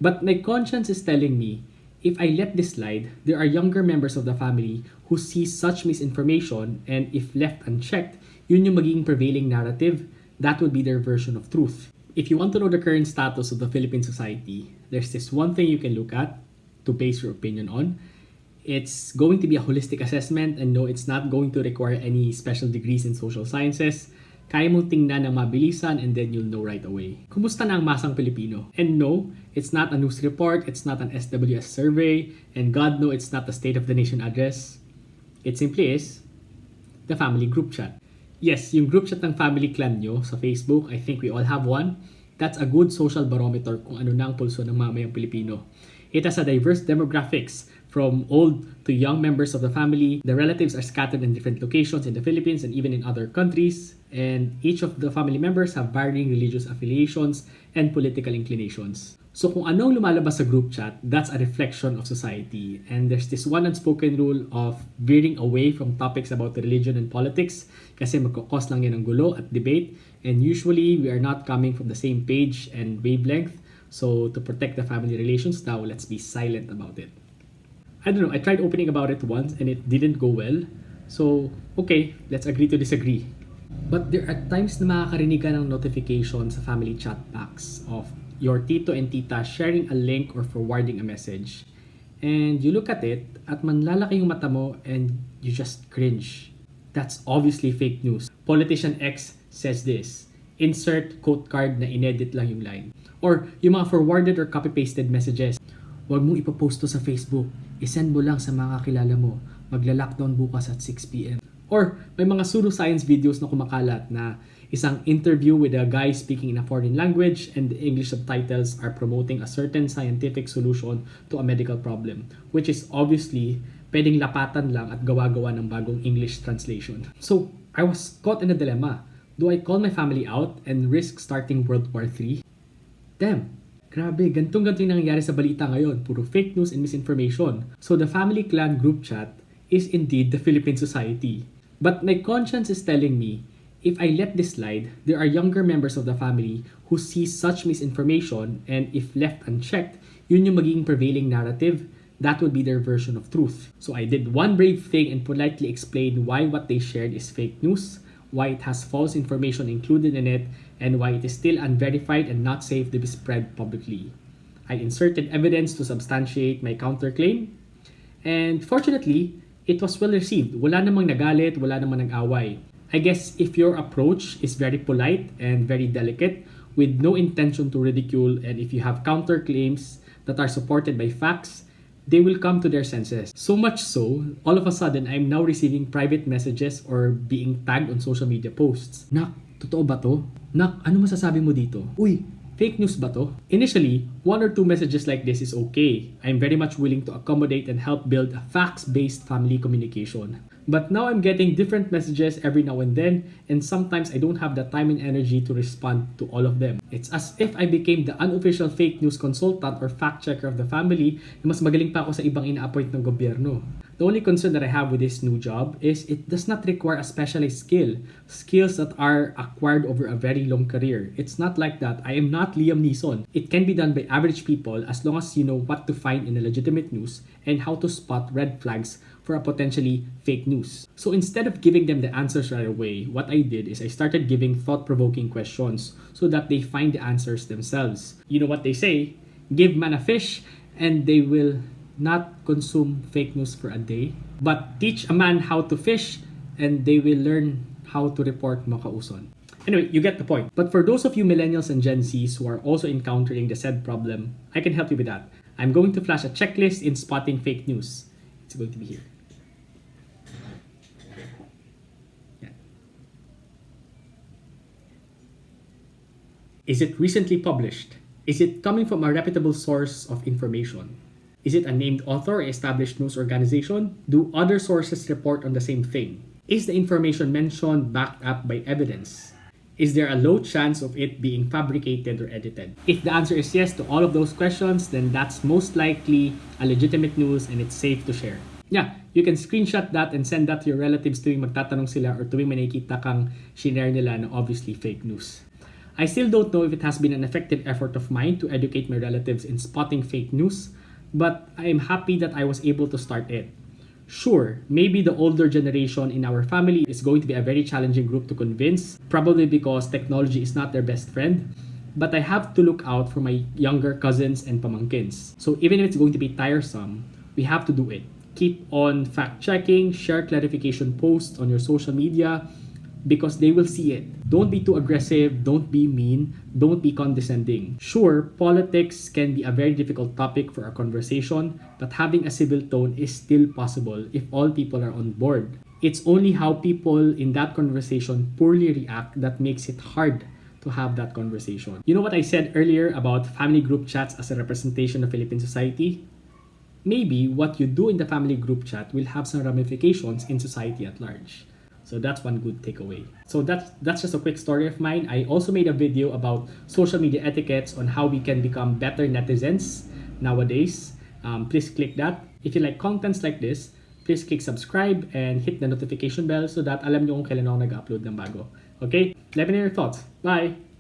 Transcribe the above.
But my conscience is telling me, if I let this slide, there are younger members of the family who see such misinformation, and if left unchecked, yun yung magiging prevailing narrative, that would be their version of truth. If you want to know the current status of the Philippine society, there's this one thing you can look at to base your opinion on. It's going to be a holistic assessment, and no, it's not going to require any special degrees in social sciences. Kaya mong tingnan ng mabilisan and then you'll know right away. Kumusta na ang masang Pilipino? And no, it's not a news report, it's not an SWS survey, and God no, it's not a State of the Nation address. It simply is the family group chat. Yes, yung group chat ng family clan nyo sa Facebook, I think we all have one. That's a good social barometer kung ano na ang pulso ng mamayang Pilipino. It has a diverse demographics from old to young members of the family. The relatives are scattered in different locations in the Philippines and even in other countries. And each of the family members have varying religious affiliations and political inclinations. So kung anong lumalabas sa group chat, that's a reflection of society. And there's this one unspoken rule of veering away from topics about religion and politics kasi magkakos lang yan ng gulo at debate. And usually, we are not coming from the same page and wavelength. So to protect the family relations now, let's be silent about it. I don't know, I tried opening about it once and it didn't go well. So, okay, let's agree to disagree. But there are times na makakarinig ka ng notification sa family chat box of your tito and tita sharing a link or forwarding a message. And you look at it at manlalaki yung mata mo and you just cringe. That's obviously fake news. Politician X says this. Insert quote card na inedit lang yung line. Or yung mga forwarded or copy-pasted messages. Huwag mong ipopost to sa Facebook. I-send mo lang sa mga kilala mo. Magla-lockdown bukas at 6 p.m. Or may mga pseudoscience videos na kumakalat na isang interview with a guy speaking in a foreign language and the English subtitles are promoting a certain scientific solution to a medical problem, which is obviously pwedeng lapatan lang at gawa-gawa ng bagong English translation. So, I was caught in a dilemma. Do I call my family out and risk starting World War III? Damn! Grabe, gantong-ganto yung nangyayari sa balita ngayon. Puro fake news and misinformation. So the family clan group chat is indeed the Philippine society. But my conscience is telling me, if I let this slide, there are younger members of the family who see such misinformation, and if left unchecked, yun yung magiging prevailing narrative, that would be their version of truth. So I did one brave thing and politely explained why what they shared is fake news, why it has false information included in it, and why it is still unverified and not safe to be spread publicly. I inserted evidence to substantiate my counterclaim, and fortunately, it was well received. Wala namang nagalit, wala namang nag-away. I guess if your approach is very polite and very delicate, with no intention to ridicule, and if you have counterclaims that are supported by facts, they will come to their senses. So much so, all of a sudden, I'm now receiving private messages or being tagged on social media posts. Nak, totoo ba to? Nak, ano masasabi mo dito? Uy, fake news ba to? Initially, one or two messages like this is okay. I'm very much willing to accommodate and help build a facts-based family communication. But now I'm getting different messages every now and then, and sometimes I don't have the time and energy to respond to all of them. It's as if I became the unofficial fake news consultant or fact checker of the family, na mas magaling pa ako sa ibang ina-appoint ng gobyerno. The only concern that I have with this new job is it does not require a specialized skills that are acquired over a very long career. It's not like that. I am not Liam Neeson. It can be done by average people as long as you know what to find in a legitimate news and how to spot red flags for a potentially fake news. So instead of giving them the answers right away, what I did is I started giving thought-provoking questions so that they find the answers themselves. You know what they say? Give man a fish and they will not consume fake news for a day. But teach a man how to fish and they will learn how to report makauson. Anyway, you get the point. But for those of you millennials and Gen Zs who are also encountering the said problem, I can help you with that. I'm going to flash a checklist in spotting fake news. It's going to be here. Is it recently published? Is it coming from a reputable source of information? Is it a named author or established news organization? Do other sources report on the same thing? Is the information mentioned backed up by evidence? Is there a low chance of it being fabricated or edited? If the answer is yes to all of those questions, then that's most likely a legitimate news and it's safe to share. Yeah, you can screenshot that and send that to your relatives tuwing magtatanong sila or tuwing may nakikita kang shinare nila na obviously fake news. I still don't know if it has been an effective effort of mine to educate my relatives in spotting fake news, but I am happy that I was able to start it. Sure, maybe the older generation in our family is going to be a very challenging group to convince, probably because technology is not their best friend. But I have to look out for my younger cousins and pamangkins. So even if it's going to be tiresome, we have to do it. Keep on fact checking, share clarification posts on your social media because they will see it. Don't be too aggressive, don't be mean, don't be condescending. Sure, politics can be a very difficult topic for a conversation, but having a civil tone is still possible if all people are on board. It's only how people in that conversation poorly react that makes it hard to have that conversation. You know what I said earlier about family group chats as a representation of Philippine society? Maybe what you do in the family group chat will have some ramifications in society at large. So that's one good takeaway. So that's just a quick story of mine. I also made a video about social media etiquettes on how we can become better netizens nowadays. Please click that. If you like contents like this, please click subscribe and hit the notification bell so that alam nyo kung kailan ako nag-upload ng bago. Okay? Let me know your thoughts. Bye!